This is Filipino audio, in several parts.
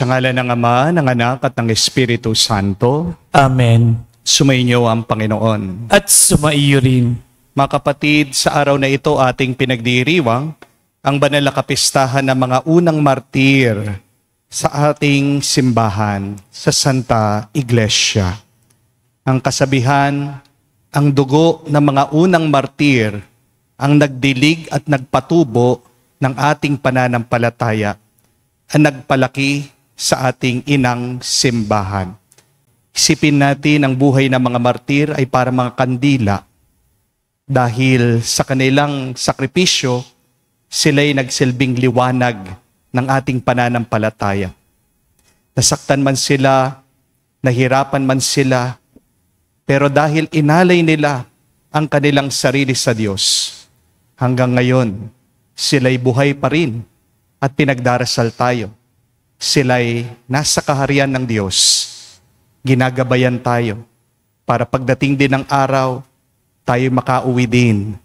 Sa ngalan ng Ama, ng Anak at ng Espiritu Santo. Amen. Sumainyo ang Panginoon. At sumaiyo rin. Mga kapatid, sa araw na ito ating pinagdiriwang ang banal na kapistahan ng mga unang martir sa ating simbahan sa Santa Iglesia. Ang kasabihan, ang dugo ng mga unang martir ang nagdilig at nagpatubo ng ating pananampalataya ang nagpalaki sa ating inang simbahan. Isipin natin ang buhay ng mga martir ay para mga kandila dahil sa kanilang sakripisyo, sila'y nagsilbing liwanag ng ating pananampalataya. Nasaktan man sila, nahirapan man sila, pero dahil inalay nila ang kanilang sarili sa Diyos, hanggang ngayon, sila'y buhay pa rin at pinagdarasal tayo. Sila'y nasa kaharian ng Diyos. Ginagabayan tayo para pagdating din ng araw, tayo makauwi din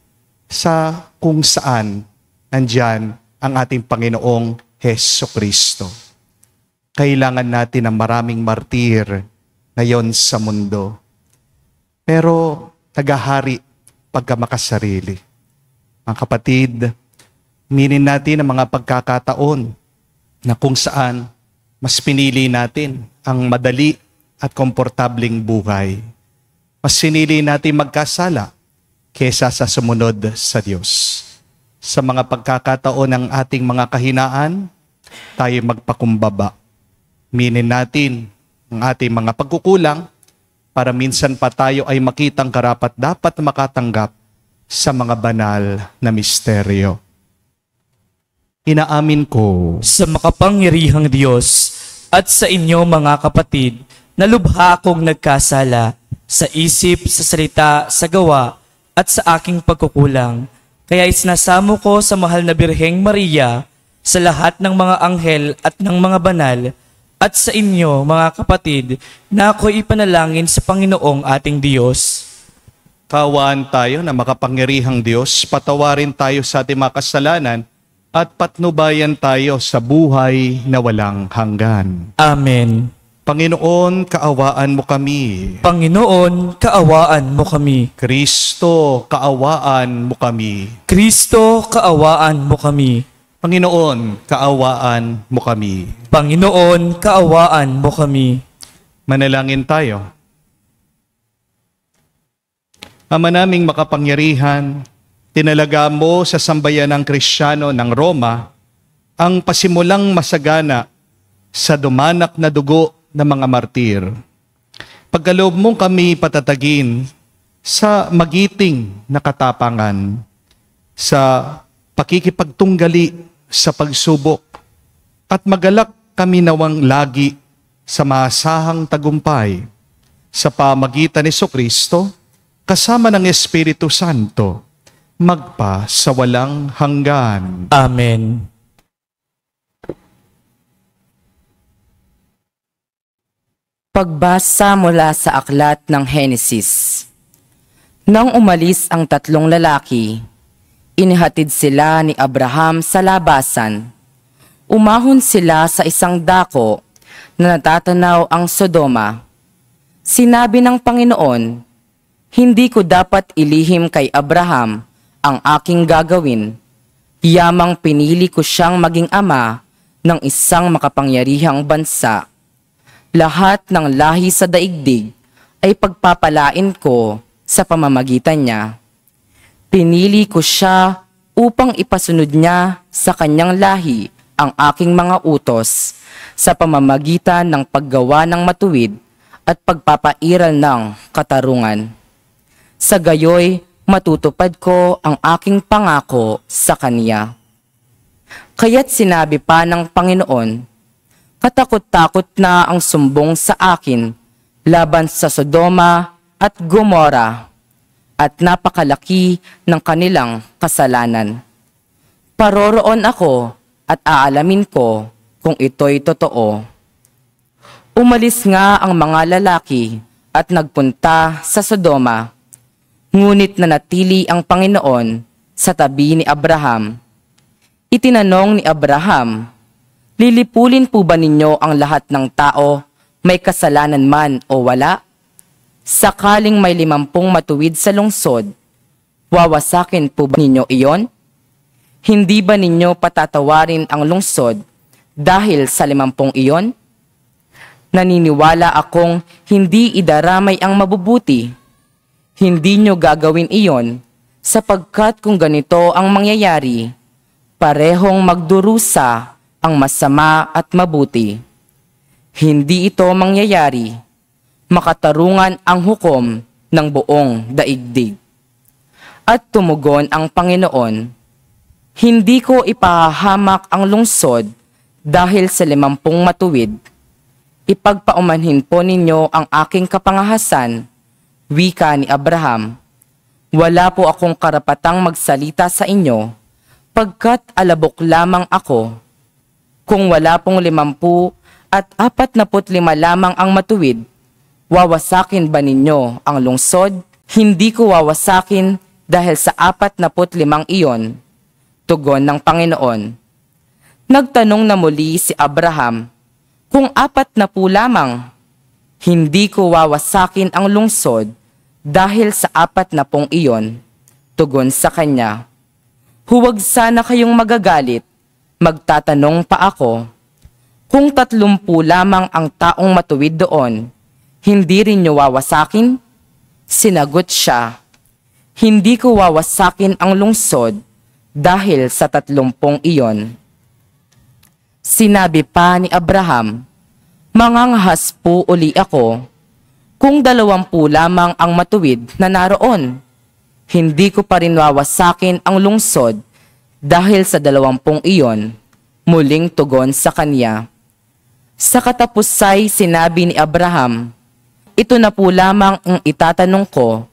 sa kung saan nandyan ang ating Panginoong Hesukristo. Kailangan natin ng maraming martir ngayon sa mundo. Pero nagahari pagka makasarili. Mga kapatid, minin natin ang mga pagkakataon na kung saan mas pinili natin ang madali at komportabling buhay. Mas sinili natin magkasala kesa sa sumunod sa Diyos. Sa mga pagkakataon ng ating mga kahinaan, tayo magpakumbaba. Minin natin ang ating mga pagkukulang para minsan pa tayo ay makitang karapat dapat makatanggap sa mga banal na misteryo. Inaamin ko Sa makapangyarihang Diyos at sa inyo mga kapatid, na lubha akong nagkasala sa isip, sa salita, sa gawa, at sa aking pagkukulang. Kaya isinasamo ko sa mahal na Birheng Maria, sa lahat ng mga anghel at ng mga banal, at sa inyo mga kapatid, na ako'y ipanalangin sa Panginoong ating Diyos. Kaawaan tayo na makapangyarihang Diyos, patawarin tayo sa ating mga kasalanan, at patnubayan tayo sa buhay na walang hanggan. Amen. Panginoon, kaawaan mo kami. Panginoon, kaawaan mo kami. Kristo, kaawaan mo kami. Kristo, kaawaan mo kami. Panginoon, kaawaan mo kami. Panginoon, kaawaan mo kami. Manalangin tayo. Ama naming makapangyarihan, tinalaga mo sa sambayanang Kristiyano ng Roma ang pasimulang masagana sa dumanak na dugo ng mga martir. Pagkaloob mong kami patatagin sa magiting na katapangan, sa pakikipagtunggali sa pagsubok, at magalak kami nawang lagi sa maasahang tagumpay sa pamagitan ni Jesucristo kasama ng Espiritu Santo, magpa sa walang hanggan. Amen. Pagbasa mula sa aklat ng Henesis. Nang umalis ang tatlong lalaki, inihatid sila ni Abraham sa labasan. Umahon sila sa isang dako na natatanaw ang Sodoma. Sinabi ng Panginoon, "Hindi ko dapat ilihim kay Abraham ang aking gagawin. Yamang pinili ko siyang maging ama ng isang makapangyarihang bansa. Lahat ng lahi sa daigdig ay pagpapalain ko sa pamamagitan niya. Pinili ko siya upang ipasunod niya sa kanyang lahi ang aking mga utos sa pamamagitan ng paggawa ng matuwid at pagpapairal ng katarungan. Sa gayoy, matutupad ko ang aking pangako sa kaniya." Kaya't sinabi pa ng Panginoon, "Katakot-takot na ang sumbong sa akin laban sa Sodoma at Gomora, at napakalaki ng kanilang kasalanan. Paroroon ako at aalamin ko kung ito'y totoo." Umalis nga ang mga lalaki at nagpunta sa Sodoma, ngunit nanatili ang Panginoon sa tabi ni Abraham. Itinanong ni Abraham, Lilipulin po ba ninyo ang lahat ng tao, may kasalanan man o wala? Sakaling may 50 matuwid sa lungsod, wawasakin po ba ninyo iyon? Hindi ba ninyo patatawarin ang lungsod dahil sa 50 iyon? Naniniwala akong hindi idaramay ang mabubuti. Hindi nyo gagawin iyon sapagkat kung ganito ang mangyayari, parehong magdurusa ang masama at mabuti. Hindi ito mangyayari, makatarungan ang hukom ng buong daigdig. At tumugon ang Panginoon, hindi ko ipahahamak ang lungsod dahil sa 50 matuwid. Ipagpaumanhin po ninyo ang aking kapangahasan, wika ni Abraham. Wala po akong karapatang magsalita sa inyo, pagkat alabok lamang ako. Kung wala pong 50 at 45 lamang ang matuwid, wawasakin ba ninyo ang lungsod? Hindi ko wawasakin dahil sa 45 iyon. Tugon ng Panginoon. Nagtanong na muli si Abraham, kung 40 lamang, hindi ko wawasakin ang lungsod dahil sa 40 iyon. Tugon sa kanya, huwag sana kayong magagalit, magtatanong pa ako. Kung 30 lamang ang taong matuwid doon, hindi rin niyo wawasakin? Sinagot siya, hindi ko wawasakin ang lungsod dahil sa 30 iyon. Sinabi pa ni Abraham, mangangahas po uli ako, kung 20 lamang ang matuwid na naroon, hindi ko pa rin wawasakin ang lungsod dahil sa 20 iyon. Muling tugon sa kanya. Sa katapusay sinabi ni Abraham, ito na po lamang ang itatanong ko,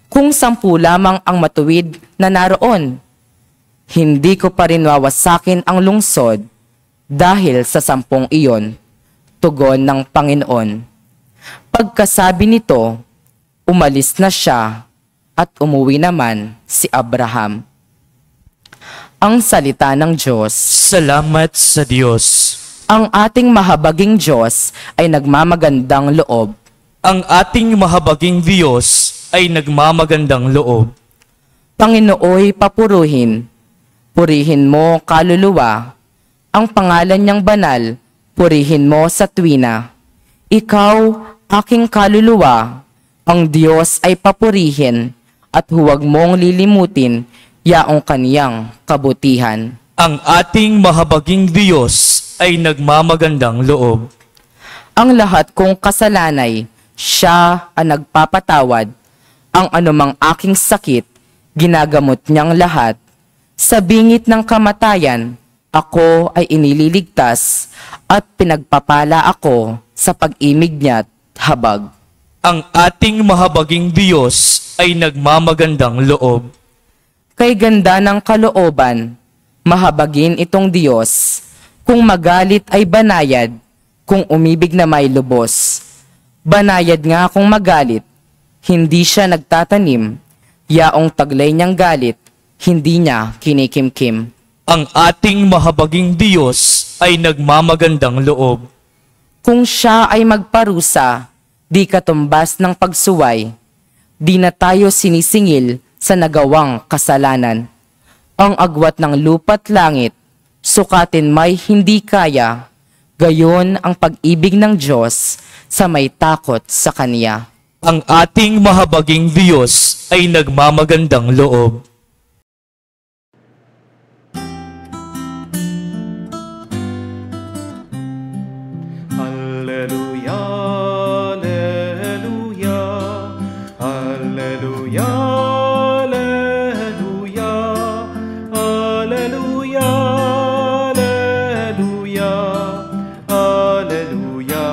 kung 10 lamang ang matuwid na naroon, hindi ko pa rin wawasakin ang lungsod dahil sa 10 iyon. Tugon ng Panginoon. Pagkasabi nito, umalis na siya at umuwi naman si Abraham. Ang salita ng Diyos. Salamat sa Diyos. Ang ating mahabaging Diyos ay nagmamagandang loob. Ang ating mahabaging Diyos ay nagmamagandang loob. Panginooy papuruhin, purihin mo kaluluwa, ang pangalan niyang banal, purihin mo sa tuwina. Ikaw, aking kaluluwa, ang Diyos ay papurihin, at huwag mong lilimutin yaong kaniyang kabutihan. Ang ating mahabaging Diyos ay nagmamagandang loob. Ang lahat kong kasalanay, siya ang nagpapatawad. Ang anumang aking sakit, ginagamot niyang lahat. Sa bingit ng kamatayan, ako ay inililigtas at pinagpapala ako sa pag-imig niya't habag. Ang ating mahabaging Diyos ay nagmamagandang loob. Kay ganda ng kalooban, mahabagin itong Diyos. Kung magalit ay banayad, kung umibig na may lubos. Banayad nga kung magalit, hindi siya nagtatanim. Yaong taglay niyang galit, hindi niya kinikimkim. Ang ating mahabaging Diyos ay nagmamagandang loob. Kung siya ay magparusa, di katumbas ng pagsuway. Di na tayo sinisingil sa nagawang kasalanan. Ang agwat ng lupa't langit, sukatin may hindi kaya, gayon ang pag-ibig ng Diyos sa may takot sa Kanya. Ang ating mahabaging Diyos ay nagmamagandang loob. Alleluia, alleluia, alleluia, alleluia, alleluia, alleluia, alleluia,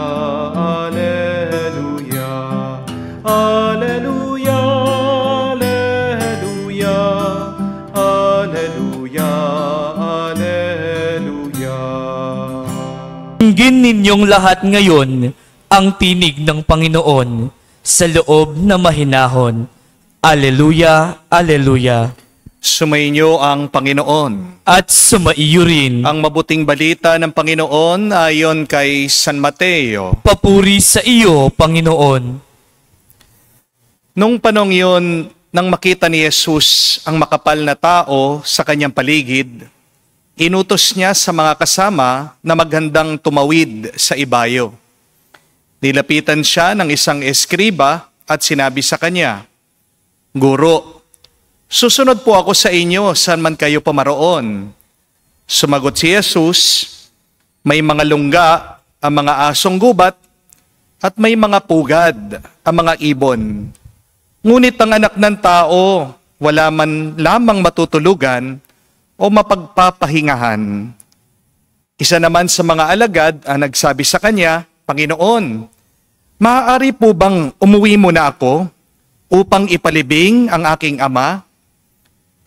alleluia, alleluia, alleluia, alleluia, alleluia. Dinggin ninyong lahat ngayon ang tinig ng Panginoon sa loob na mahinahon. Alleluia, alleluia. Sumainyo ang Panginoon. At sumaiyo rin. Ang mabuting balita ng Panginoon ayon kay San Mateo. Papuri sa iyo, Panginoon. Nung panong yun, nang makita ni Jesus ang makapal na tao sa kanyang paligid, inutos niya sa mga kasama na maghandang tumawid sa ibayo. Nilapitan siya ng isang eskriba at sinabi sa kanya, "Guro, susunod po ako sa inyo saan man kayo pumaroon." Sumagot si Jesus, "May mga lungga ang mga asong gubat at may mga pugad ang mga ibon. Ngunit ang anak ng tao, wala man lamang matutulugan o mapagpapahingahan." Isa naman sa mga alagad ang nagsabi sa kanya, "Panginoon, maaari po bang umuwi muna ako upang ipalibing ang aking ama?"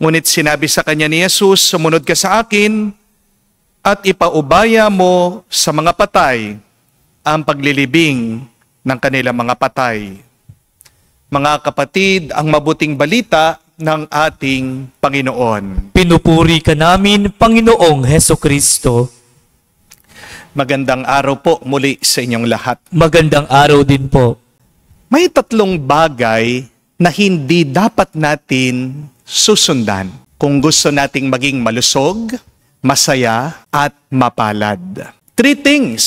Ngunit sinabi sa kanya ni Jesus, "Sumunod ka sa akin at ipaubaya mo sa mga patay ang paglilibing ng kanilang mga patay." Mga kapatid, ang mabuting balita ng ating Panginoon. Pinupuri ka namin, Panginoong Heso Kristo. Magandang araw po muli sa inyong lahat. Magandang araw din po. May tatlong bagay na hindi dapat natin susundan kung gusto nating maging malusog, masaya, at mapalad. 3 things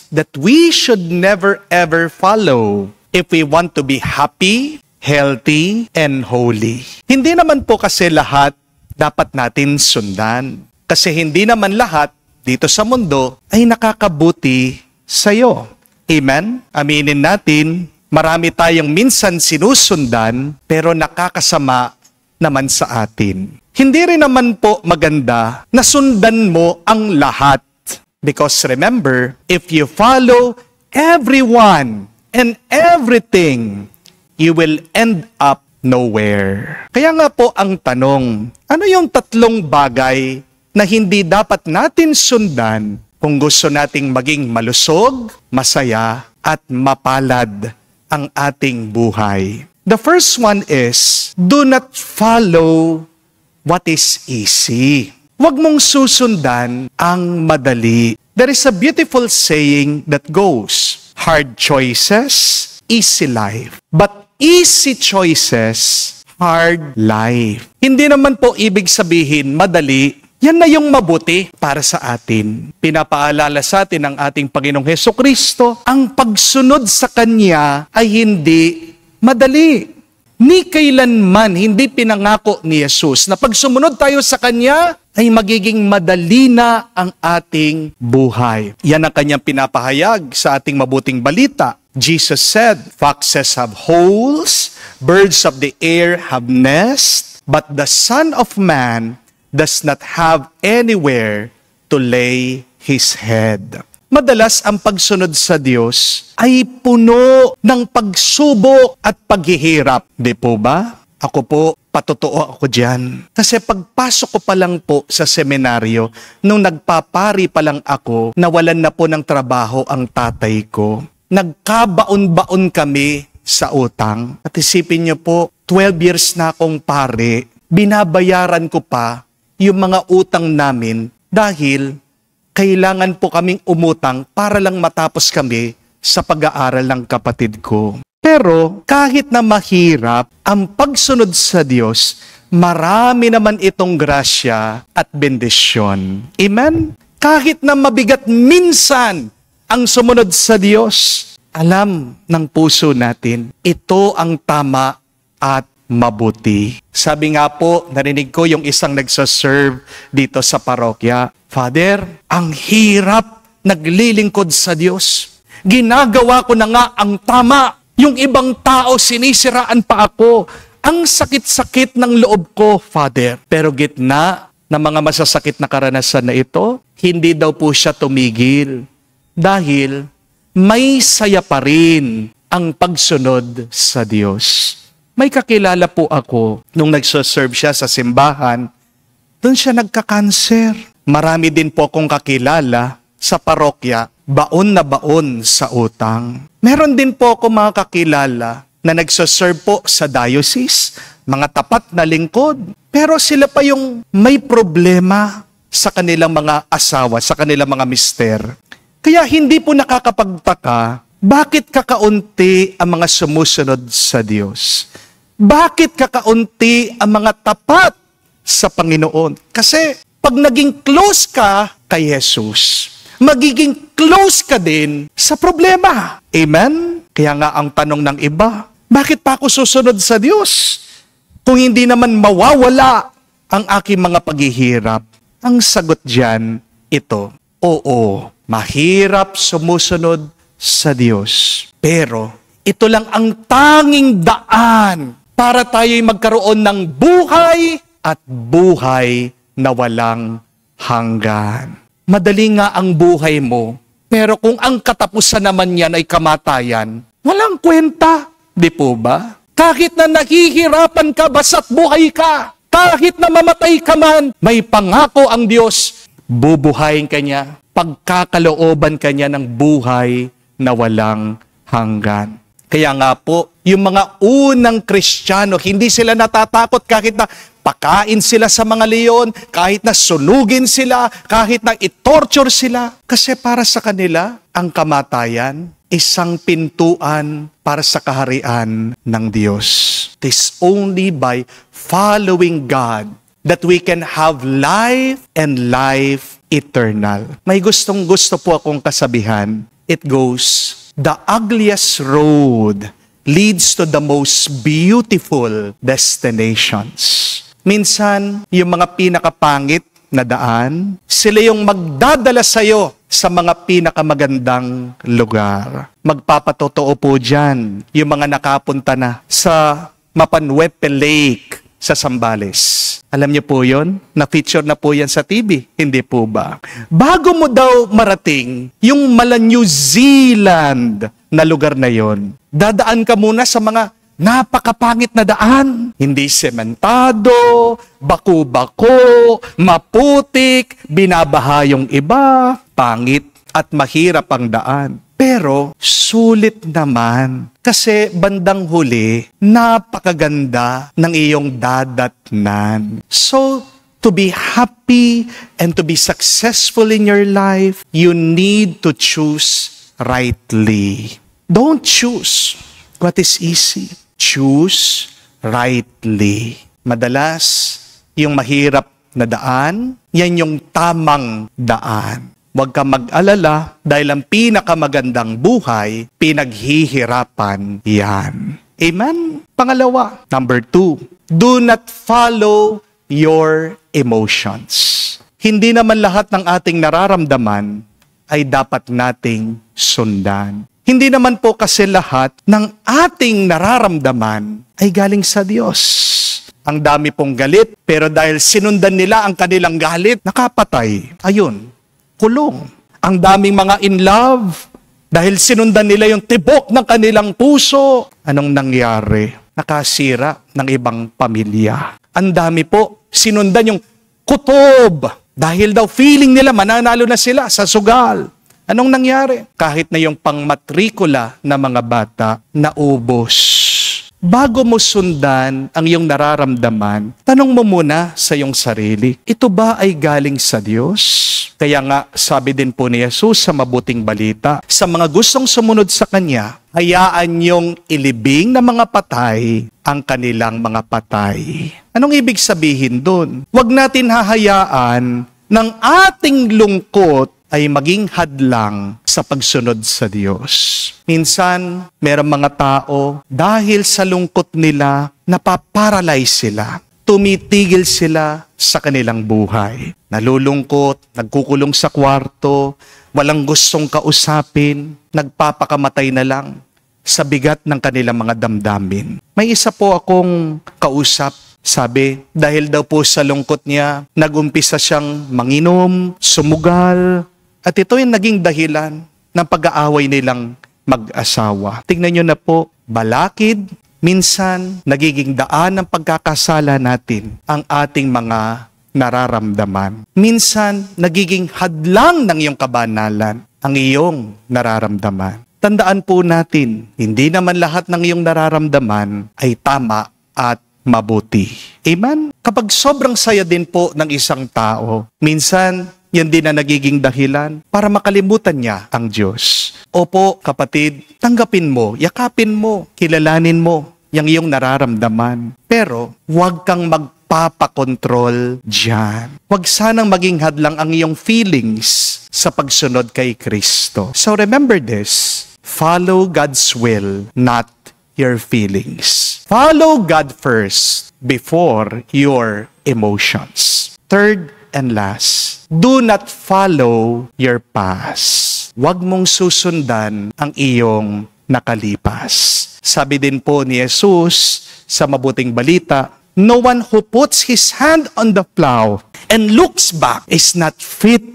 that we should never ever follow if we want to be happy, healthy, and holy. Hindi naman po kasi lahat dapat natin sundan. Kasi hindi naman lahat dito sa mundo ay nakakabuti sa'yo. Amen? Aminin natin, marami tayong minsan sinusundan pero nakakasama naman sa atin. Hindi rin naman po maganda na sundan mo ang lahat. Because remember, if you follow everyone and everything, you will end up nowhere. Kaya nga po ang tanong, ano yung 3 bagay na hindi dapat natin sundan kung gusto nating maging malusog, masaya, at mapalad ang ating buhay? The first one is, do not follow what is easy. Huwag mong susundan ang madali. There is a beautiful saying that goes, hard choices, easy life. But easy choices, hard life. Hindi naman po ibig sabihin madali, yan na yung mabuti para sa atin. Pinapaalala sa atin ng ating Panginoong Hesukristo, ang pagsunod sa Kanya ay hindi madali. Ni kailanman hindi pinangako ni Jesus na pag sumunod tayo sa Kanya ay magiging madali na ang ating buhay. Yan ang Kanyang pinapahayag sa ating mabuting balita. Jesus said, "Foxes have holes, birds of the air have nests, but the Son of Man does not have anywhere to lay his head." Madalas ang pagsunod sa Diyos ay puno ng pagsubok at paghihirap. Di po ba? Ako po, patotoo ako dyan. Kasi pagpasok ko pa lang po sa seminaryo, nung nagpapari pa lang ako, nawalan na po ng trabaho ang tatay ko. Nagkabaon-baon kami sa utang. At isipin niyo po, 12 years na akong pare, binabayaran ko pa yung mga utang namin dahil kailangan po kaming umutang para lang matapos kami sa pag-aaral ng kapatid ko. Pero kahit na mahirap ang pagsunod sa Diyos, marami naman itong grasya at bendisyon. Amen? Kahit na mabigat minsan ang sumunod sa Diyos, alam ng puso natin, ito ang tama at mabuti. Sabi nga po, narinig ko yung isang nagsaserve dito sa parokya, "Father, ang hirap naglilingkod sa Diyos. Ginagawa ko na nga ang tama. Yung ibang tao sinisiraan pa ako. Ang sakit-sakit ng loob ko, Father." Pero gitna ng mga masasakit na karanasan na ito, hindi daw po siya tumigil. Dahil may saya pa rin ang pagsunod sa Diyos. May kakilala po ako nung nagsaserve siya sa simbahan, doon siya nagka-cancer. Marami din po akong kakilala sa parokya, baon na baon sa utang. Meron din po ako mga kakilala na nagsaserve po sa diocese, mga tapat na lingkod. Pero sila pa yung may problema sa kanilang mga asawa, sa kanilang mga mister. Kaya hindi po nakakapagtaka, bakit kakaunti ang mga sumusunod sa Diyos? Bakit kakaunti ang mga tapat sa Panginoon? Kasi pag naging close ka kay Jesus, magiging close ka din sa problema. Amen? Kaya nga ang tanong ng iba, bakit pa ako susunod sa Diyos? Kung hindi naman mawawala ang aking mga paghihirap. Ang sagot diyan, ito, oo, mahirap sumusunod sa Diyos. Pero ito lang ang tanging daan para tayo'y magkaroon ng buhay at buhay na walang hanggan. Madali nga ang buhay mo, pero kung ang katapusan naman yan ay kamatayan, walang kwenta, di po ba? Kahit na nahihirapan ka, basta't buhay ka. Kahit na mamatay ka man, may pangako ang Diyos, bubuhayin ka niya, pagkakalooban ka niya ng buhay na walang hanggan. Kaya nga po, yung mga unang Kristiyano, hindi sila natatakot kahit na pakain sila sa mga leon, kahit na sunugin sila, kahit na i-torture sila. Kasi para sa kanila, ang kamatayan, isang pintuan para sa kaharian ng Diyos. It is only by following God that we can have life and life eternal. May gustong-gusto po akong kasabihan. It goes, the ugliest road leads to the most beautiful destinations. Minsan, yung mga pinakapangit na daan, sila yung magdadala sa'yo sa mga pinakamagandang lugar. Magpapatotoo po dyan yung mga nakapunta na sa Mapanwepe Lake sa Zambales. Alam niyo po yon? Na-feature na po yan sa TV. Hindi po ba? Bago mo daw marating yung mala New Zealand na lugar na yon, dadaan ka muna sa mga napakapangit na daan. Hindi sementado, baku-bako, maputik, binabaha yung iba, pangit at mahirap ang daan. Pero sulit naman kasi bandang huli, napakaganda ng iyong dadatnan. So, to be happy and to be successful in your life, you need to choose rightly. Don't choose what is easy. Choose rightly. Madalas, yung mahirap na daan, yan yung tamang daan. Huwag ka mag-alala dahil ang pinakamagandang buhay, pinaghihirapan yan. Amen? Pangalawa, number 2, do not follow your emotions. Hindi naman lahat ng ating nararamdaman ay dapat nating sundan. Hindi naman po kasi lahat ng ating nararamdaman ay galing sa Diyos. Ang dami pong galit, pero dahil sinundan nila ang kanilang galit, nakapatay. Ayun, kulong. Ang daming mga in love, dahil sinundan nila yung tibok ng kanilang puso. Anong nangyari? Nakasira ng ibang pamilya. Ang dami po, sinundan yung kutob, dahil daw feeling nila mananalo na sila sa sugal. Anong nangyari? Kahit na yung pangmatrikula na mga bata, naubos. Bago mo sundan ang iyong nararamdaman, tanong mo muna sa iyong sarili, ito ba ay galing sa Diyos? Kaya nga, sabi din po ni Jesus sa mabuting balita, sa mga gustong sumunod sa Kanya, hayaan niyong ilibing ng mga patay ang kanilang mga patay. Anong ibig sabihin doon? Huwag natin hahayaan ng ating lungkot ay maging hadlang sa pagsunod sa Diyos. Minsan, merong mga tao, dahil sa lungkot nila, napaparalyze sila. Tumitigil sila sa kanilang buhay. Nalulungkot, nagkukulong sa kwarto, walang gustong kausapin, nagpapakamatay na lang sa bigat ng kanilang mga damdamin. May isa po akong kausap, sabi, dahil daw po sa lungkot niya, nagumpisa siyang manginom, sumugal, at ito yung naging dahilan ng pag-aaway nilang mag-asawa. Tingnan nyo na po, balakid, minsan nagiging daan ng pagkakasala natin ang ating mga nararamdaman. Minsan nagiging hadlang ng iyong kabanalan ang iyong nararamdaman. Tandaan po natin, hindi naman lahat ng iyong nararamdaman ay tama at mabuti. Amen? Kapag sobrang saya din po ng isang tao, minsan, yan din na nagiging dahilan para makalimutan niya ang Diyos. Opo, kapatid, tanggapin mo, yakapin mo, kilalanin mo yung iyong nararamdaman. Pero, huwag kang magpapakontrol dyan. Huwag sanang maging hadlang ang iyong feelings sa pagsunod kay Kristo. So remember this, follow God's will, not your feelings. Follow God first before your emotions. Third and last, do not follow your past. Huwag mong susundan ang iyong nakalipas. Sabi din po ni Jesus sa mabuting balita, no one who puts his hand on the plow and looks back is not fit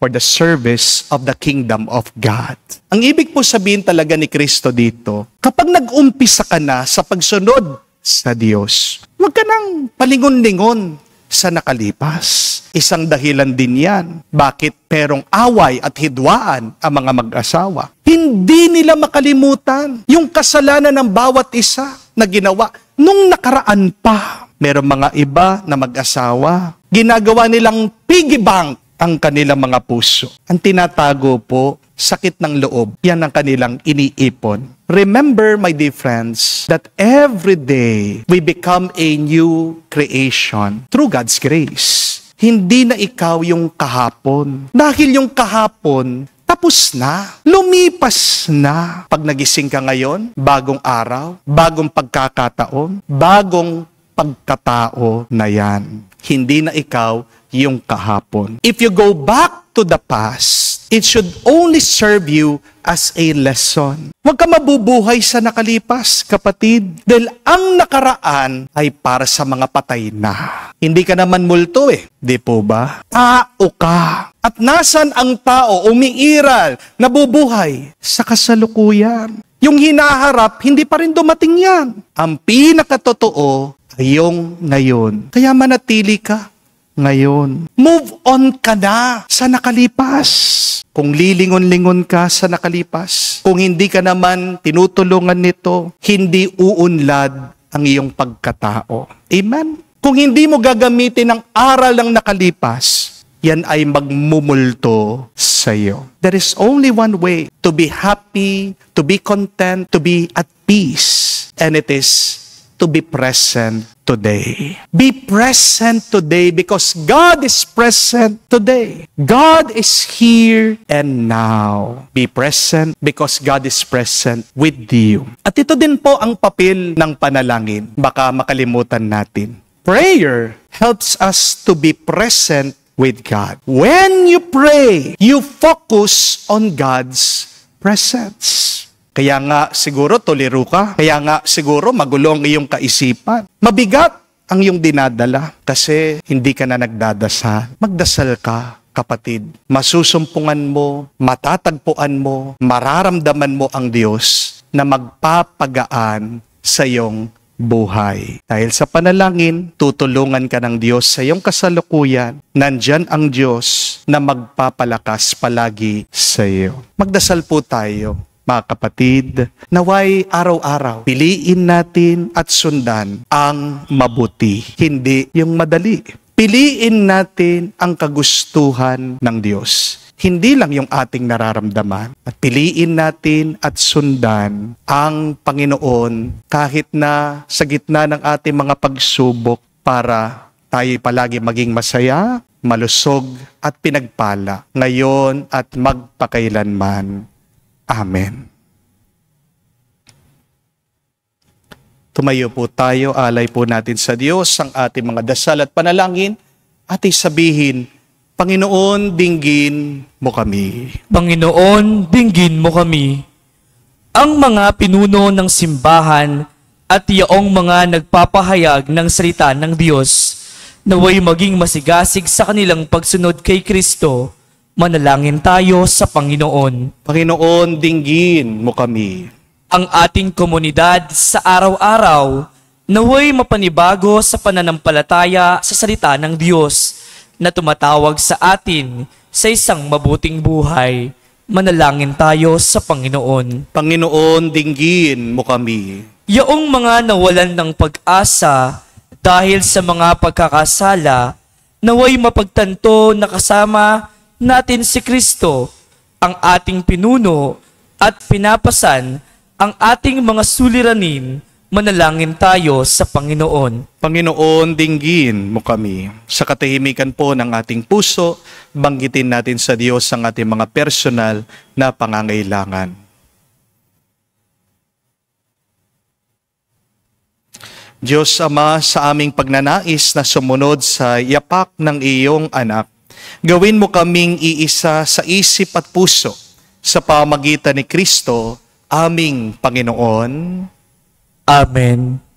for the service of the kingdom of God. Ang ibig po sabihin talaga ni Kristo dito, kapag nag-umpisa ka na sa pagsunod sa Diyos, huwag ka nang palingon-lingon sa nakalipas. Isang dahilan din yan. Bakit perong away at hidwaan ang mga mag-asawa? Hindi nila makalimutan yung kasalanan ng bawat isa na ginawa nung nakaraan pa. Merong mga iba na mag-asawa, ginagawa nilang piggy bank ang kanilang mga puso. Ang tinatago po, sakit ng loob, yan ang kanilang iniipon. Remember, my dear friends, that every day we become a new creation through God's grace. Hindi na ikaw yung kahapon. Dahil yung kahapon, tapos na. Lumipas na. Pag nagising ka ngayon, bagong araw, bagong pagkakataon, bagong pagkatao na yan. Hindi na ikaw yung kahapon. If you go back to the past, it should only serve you as a lesson. Huwag ka mabubuhay sa nakalipas, kapatid. Dahil ang nakaraan ay para sa mga patay na. Hindi ka naman multo Di po ba? Tao ka. At nasan ang tao umiiral, nabubuhay sa kasalukuyan? Yung hinaharap, hindi pa rin dumating yan. Ang pinakatotoo ay yung ngayon. Kaya manatili ka ngayon. Move on ka na sa nakalipas. Kung lilingon-lingon ka sa nakalipas, kung hindi ka naman tinutulungan nito, hindi uunlad ang iyong pagkatao. Amen? Kung hindi mo gagamitin ang aral ng nakalipas, yan ay magmumulto sa iyo. There is only one way to be happy, to be content, to be at peace. And it is to be present today. Be present today because God is present today. God is here and now. Be present because God is present with you. At ito din po ang papel ng panalangin. Baka makalimutan natin. Prayer helps us to be present with God. When you pray, you focus on God's presence. Kaya nga siguro tolero ka. Kaya nga siguro magulo ang iyong kaisipan. Mabigat ang iyong dinadala kasi hindi ka na nagdadasal. Magdasal ka, kapatid. Masusumpungan mo, matatagpuan mo, mararamdaman mo ang Diyos na magpapagaan sa iyong buhay. Dahil sa panalangin, tutulungan ka ng Diyos sa iyong kasalukuyan. Nandyan ang Diyos na magpapalakas palagi sa iyo. Magdasal po tayo. Mga kapatid, naway araw-araw, piliin natin at sundan ang mabuti, hindi yung madali. Piliin natin ang kagustuhan ng Diyos, hindi lang yung ating nararamdaman. At piliin natin at sundan ang Panginoon kahit na sa gitna ng ating mga pagsubok para tayo palagi maging masaya, malusog at pinagpala ngayon at magpakailanman. Amen. Tumayo po tayo, alay po natin sa Diyos ang ating mga dasal at panalangin at sabihin, Panginoon, dinggin mo kami. Panginoon, dinggin mo kami. Ang mga pinuno ng simbahan at yaong mga nagpapahayag ng salita ng Diyos, naway maging masigasig sa kanilang pagsunod kay Kristo. Manalangin tayo sa Panginoon. Panginoon, dinggin mo kami. Ang ating komunidad sa araw-araw, naway mapanibago sa pananampalataya sa salita ng Diyos na tumatawag sa atin sa isang mabuting buhay. Manalangin tayo sa Panginoon. Panginoon, dinggin mo kami. Yaong mga nawalan ng pag-asa Dahil sa mga pagkakasala, naway mapagtanto na kasama natin si Kristo, ang ating pinuno, at pinapasan ang ating mga suliranin. Manalangin tayo sa Panginoon. Panginoon, dinggin mo kami. Sa katahimikan po ng ating puso, banggitin natin sa Diyos ang ating mga personal na pangangailangan. Diyos Ama, sa aming pagnanais na sumunod sa yapak ng iyong anak, gawin mo kaming iisa sa isip at puso sa pamagitan ni Kristo, aming Panginoon. Amen.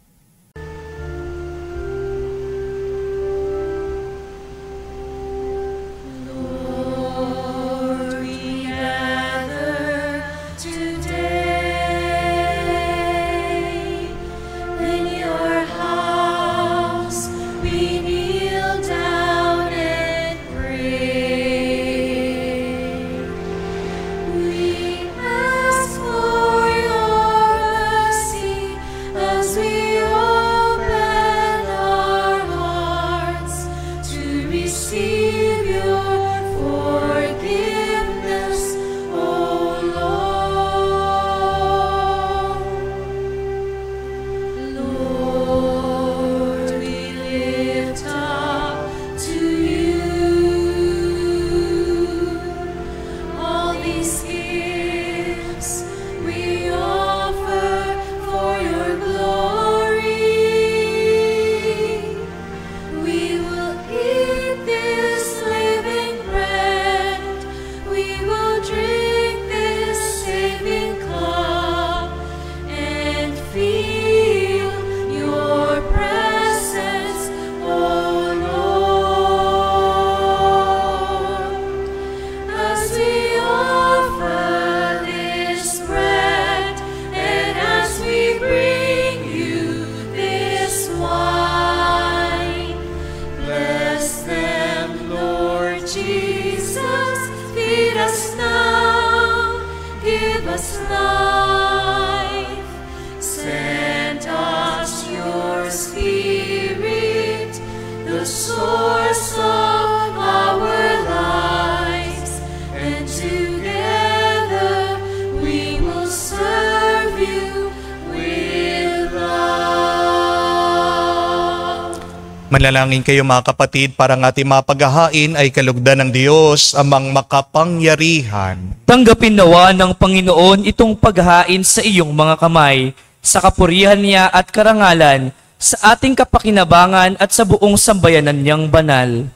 Manalangin kayo mga kapatid para ang ating mapaghahain ay kalugdan ng Diyos amang makapangyarihan. Tanggapin nawa ng Panginoon itong paghahain sa iyong mga kamay, sa kapurihan niya at karangalan, sa ating kapakinabangan at sa buong sambayanan niyang banal.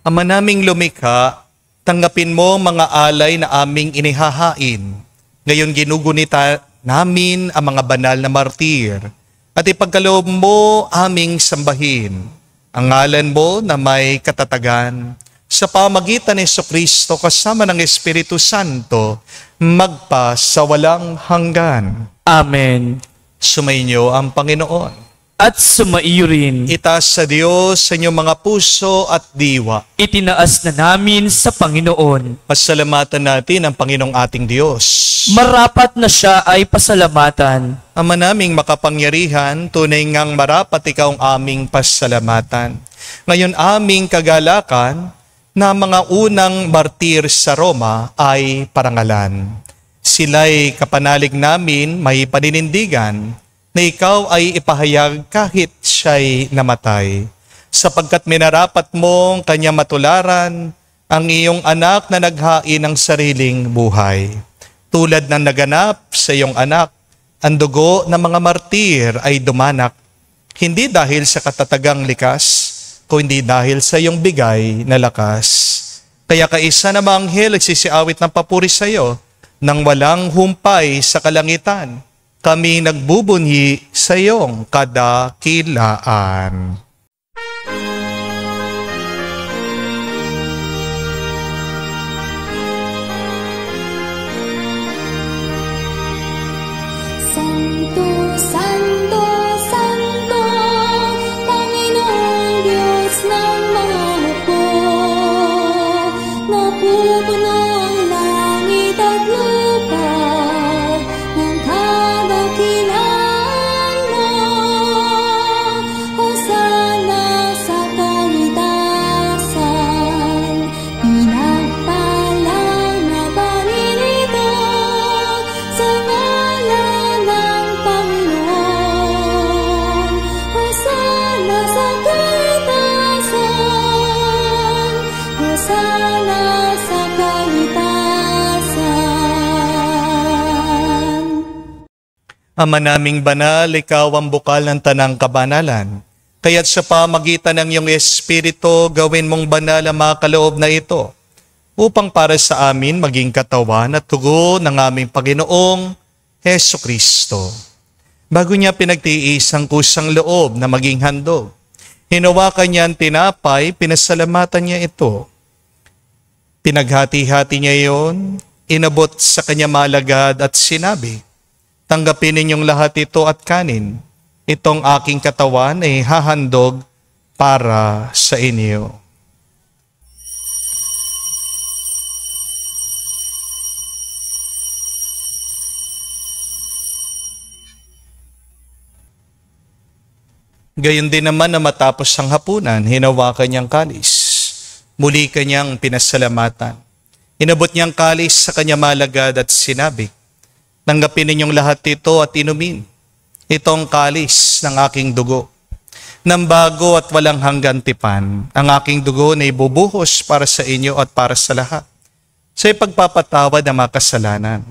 Ama naming lumikha, tanggapin mo mga alay na aming inihahain. Ngayon ginugunita namin ang mga banal na martir at ipagkaloob mo aming sambahin ang ngalan mo na may katatagan sa pamagitan ni Jesucristo kasama ng Espiritu Santo magpa sa walang hanggan. Amen. Sumainyo ang Panginoon. At sumaiyo rin. Itaas sa Diyos sa inyong mga puso at diwa. Itinaas na namin sa Panginoon. Pasalamatan natin ang Panginoong ating Diyos. Marapat na siya ay pasalamatan. Ama naming makapangyarihan, tunay ngang marapat ikaw ang aming pasalamatan. Ngayon aming kagalakan na mga unang martir sa Roma ay parangalan. Sila'y kapanalig namin may paninindigan na ikaw ay ipahayag kahit siya'y namatay. Sapagkat minarapat mong kanya matularan ang iyong anak na naghain ng sariling buhay. Tulad ng naganap sa iyong anak, ang dugo ng mga martir ay dumanak, hindi dahil sa katatagang likas, kundi dahil sa iyong bigay na lakas. Kaya kaisa na mga anghel nagsisiawit ng papuri sa iyo, nang walang humpay sa kalangitan, kami nagbubunyi sa iyong kadakilaan. Santo, Santo, Santo, Panginoong Diyos ng mga hukbo, napupuno ang langit at lupa ng kadakilaan mo. Hosanna Ama naming banal, ikaw ang bukal ng tanang kabanalan. Kaya't sa pamagitan ng iyong Espiritu, gawin mong banal ang mga kaloob na ito, upang para sa amin maging katawan at tugo ng aming Panginoong Heso Kristo. Bago niya pinagtiis ang kusang loob na maging handog, hinawakan niya ang tinapay, pinasalamatan niya ito. Pinaghati-hati niya iyon, inabot sa kanya malagad at sinabi, "Tanggapin ninyong lahat ito at kanin. Itong aking katawan ay hahandog para sa inyo." Gayon din naman na matapos ang hapunan, hinawakan niyang kalis. Muli kanyang pinasalamatan. Inabot niyang kalis sa kanya malagad at sinabi, "Tanggapin ninyong lahat ito at inumin. Itong kalis ng aking dugo. Nang bago at walang hanggan tipan, ang aking dugo na ibubuhos para sa inyo at para sa lahat, sa ipagpapatawad ng mga kasalanan.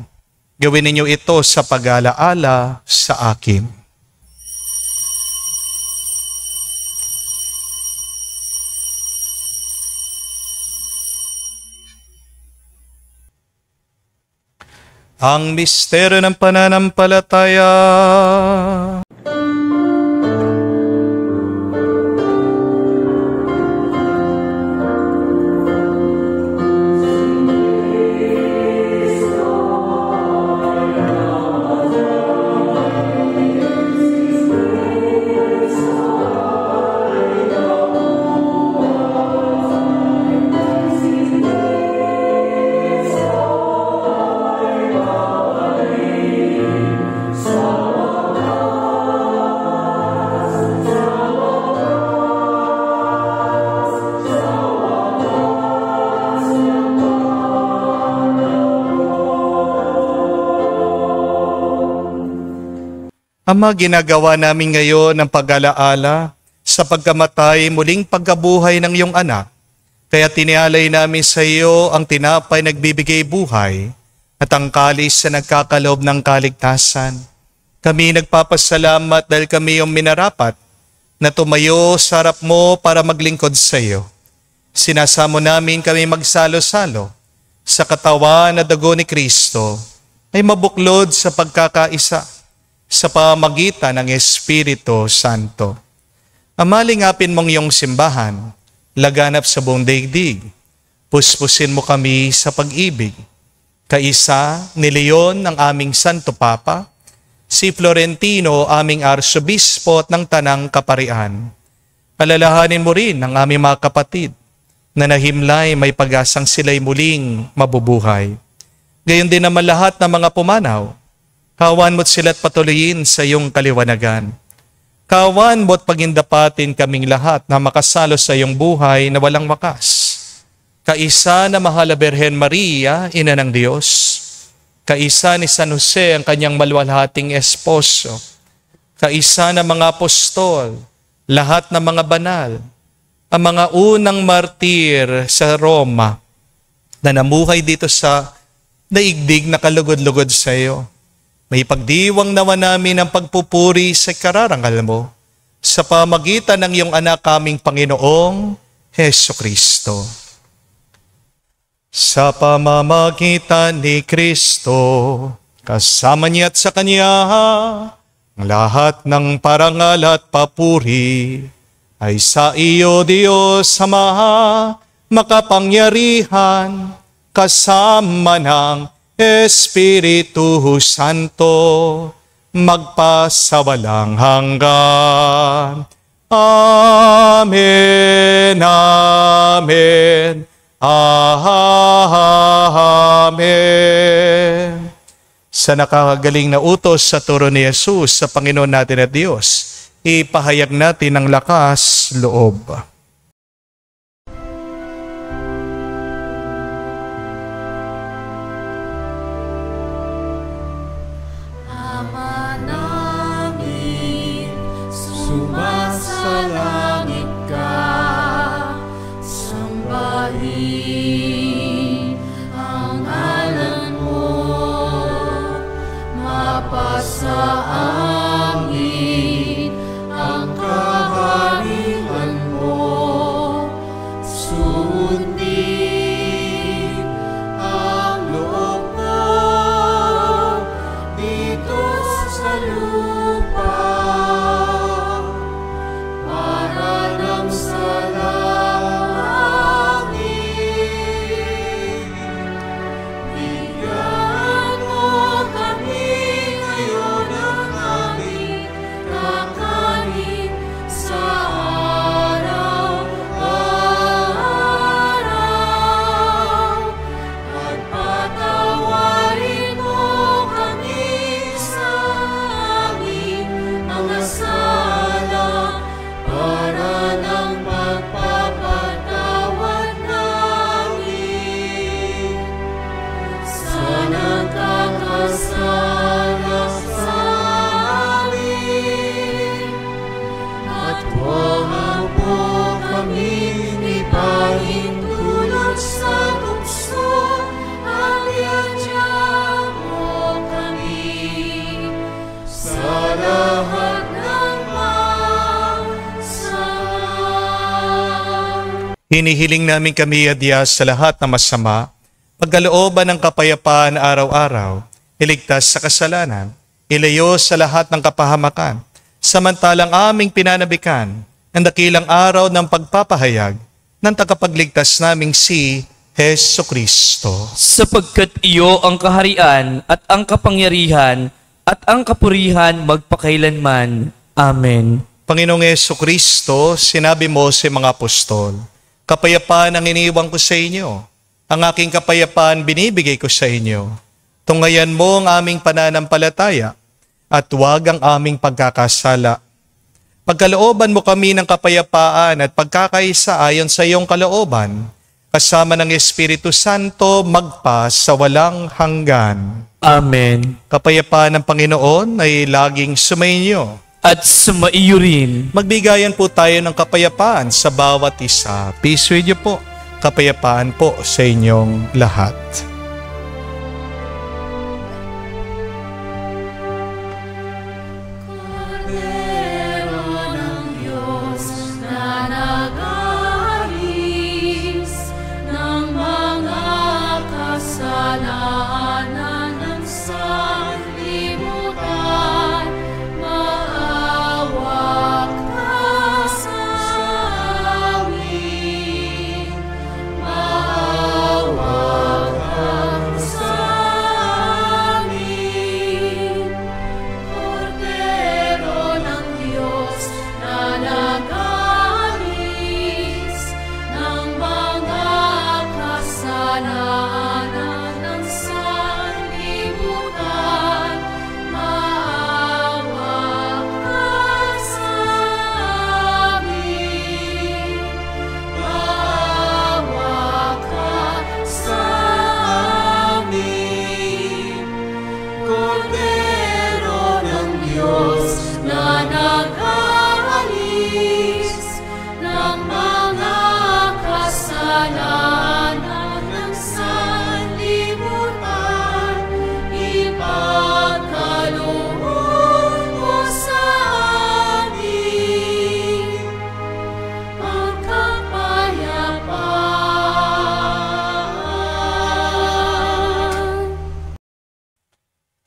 Gawin ninyo ito sa pag-alaala sa akin." Ang misteryo ng pananampalataya. Ama, ginagawa namin ngayon ang pag-alaala sa pagkamatay muling pagkabuhay ng iyong anak. Kaya tinialay namin sa iyo ang tinapay nagbibigay buhay at ang kalis na nagkakaloob ng kaligtasan. Kami nagpapasalamat dahil kami yung minarapat na tumayo sa harap mo para maglingkod sa iyo. Sinasamo namin kami magsalo-salo sa katawan at dugo ni Kristo ay mabuklod sa pagkakaisa sa pamagitan ng Espiritu Santo. Amalingapin mong iyong simbahan, laganap sa buong daigdig. Puspusin mo kami sa pag-ibig. Kaisa ni Leon ang aming Santo Papa, si Florentino aming Arsobispo at ng Tanang Kaparian. Alalahanin mo rin ang aming mga kapatid na nahimlay may pag-asang sila'y muling mabubuhay. Gayon din naman lahat ng mga pumanaw. Kawan mo't sila't patuloyin sa iyong kaliwanagan. Kawan mo't pagindapatin kaming lahat na makasalo sa iyong buhay na walang wakas. Kaisa na mahal na Birhen Maria, Ina ng Diyos. Kaisa ni San Jose, ang kanyang maluwalhating esposo. Kaisa na mga apostol, lahat ng mga banal, ang mga unang martir sa Roma na namuhay dito sa daigdig na kalugod-lugod sa iyo. May pagdiwang nawa namin ang pagpupuri sa kararangal mo sa pamagitan ng iyong anak kaming Panginoong Heso Kristo. Sa pamamagitan ni Kristo, kasama niya at sa Kanya, ang lahat ng parangal at papuri ay sa iyo, Diyos Ama, makapangyarihan, kasama ng Espiritu Santo, magpasawalang hanggan. Amen, amen, amen. Sa nakakagaling na utos sa turo ni Jesus sa Panginoon natin at Diyos, ipahayag natin ang lakas loob. Sumasalangit ka, sambahin ang ngalan mo, mapasa Hinihiling namin kami adya sa lahat na masama, pagkalooban ng kapayapaan araw-araw, iligtas sa kasalanan, ilayo sa lahat ng kapahamakan, samantalang aming pinanabikan ang dakilang araw ng pagpapahayag ng tagapagligtas naming si Heso Kristo. Sapagkat iyo ang kaharian at ang kapangyarihan at ang kapurihan magpakailanman. Amen. Panginoong Heso Kristo, sinabi mo sa mga apostol, kapayapaan ang iniiwan ko sa inyo. Ang aking kapayapaan binibigay ko sa inyo. Tunghayan mo ang aming pananampalataya at huwag ang aming pagkakasala. Pagkalooban mo kami ng kapayapaan at pagkakaisa ayon sa iyong kalooban, kasama ng Espiritu Santo magpa sa walang hanggan. Amen. Kapayapaan ng Panginoon ay laging sumainyo. At sumaiyo rin. Magbigayan po tayo ng kapayapaan sa bawat isa. Peace with you po. Kapayapaan po sa inyong lahat.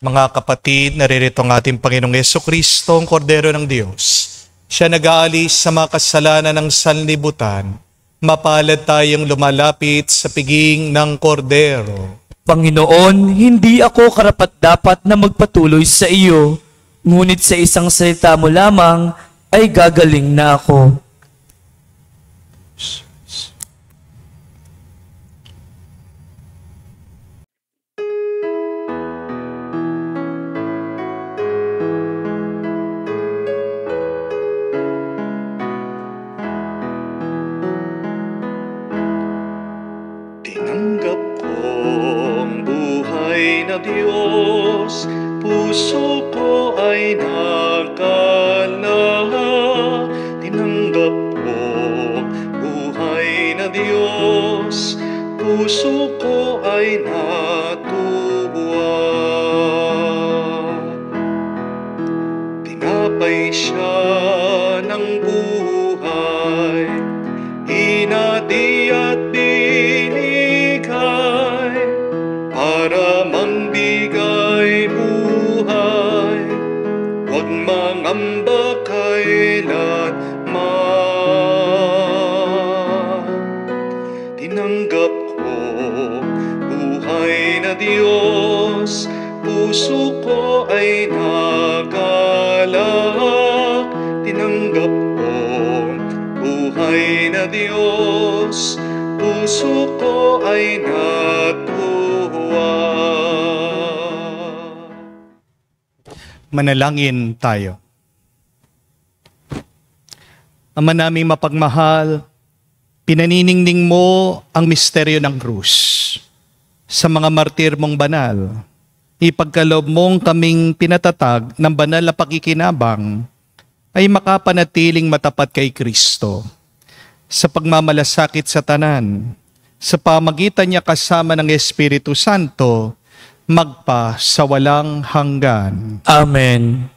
Mga kapatid, naririto ang ating Panginoong Jesucristo, ang Kordero ng Diyos. Siya nag-aalis sa mga kasalanan ng sanlibutan. Mapalad tayong lumalapit sa piging ng Kordero. Panginoon, hindi ako karapat-dapat na magpatuloy sa iyo, ngunit sa isang salita mo lamang ay gagaling na ako. Tinanggap ko ang buhay na Diyos, puso ko ay nakalahad. Tinanggap ko ang buhay na Diyos, puso ko ay natubuan. Tinapay siya ng buhay, hinati at binigay para mambigay buhay. Huwag mangamba kailanman. Tinanggap ko buhay na Diyos, puso ko ay nagalak. Tinanggap ko buhay na Diyos, puso ko ay natuwa. Manalangin tayo. Ama naming mapagmahal, pinaniningning mo ang misteryo ng krus. Sa mga martir mong banal, ipagkaloob mong kaming pinatatag ng banal na pakikinabang ay makapanatiling matapat kay Kristo. Sa pagmamalasakit sa tanan, sa pamagitan niya kasama ng Espiritu Santo, magpa sa walang hanggan. Amen.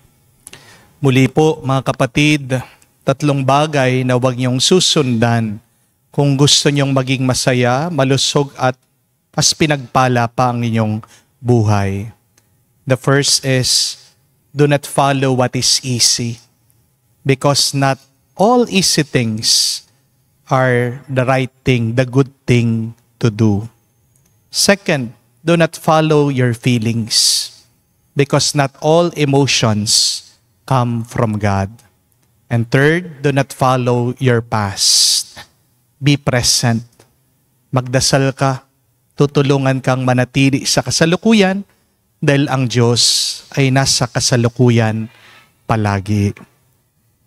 Muli po mga kapatid, 3 bagay na huwag niyong susundan Kung gusto nyong maging masaya, malusog at mas pinagpala pa ang inyong buhay. The first is, do not follow what is easy. Because not all easy things are the right thing, the good thing to do. Second, do not follow your feelings. Because not all emotions come from God. And third, do not follow your past. Be present. Magdasal ka. Tutulungan kang manatili sa kasalukuyan dahil ang Diyos ay nasa kasalukuyan palagi.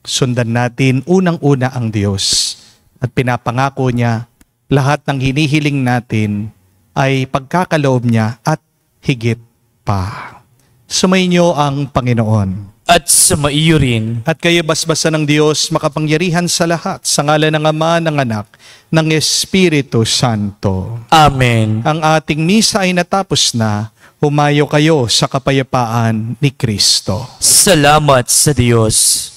Sundan natin unang-una ang Diyos at pinapangako niya lahat ng hinihiling natin ay pagkakaloob niya at higit pa. Sumainyo ang Panginoon. At sumaiyo rin. At kayo basbasa ng Diyos makapangyarihan sa lahat sa ngalan ng Ama, ng Anak, ng Espiritu Santo. Amen. Ang ating misa ay natapos na. Humayo kayo sa kapayapaan ni Kristo. Salamat sa Diyos.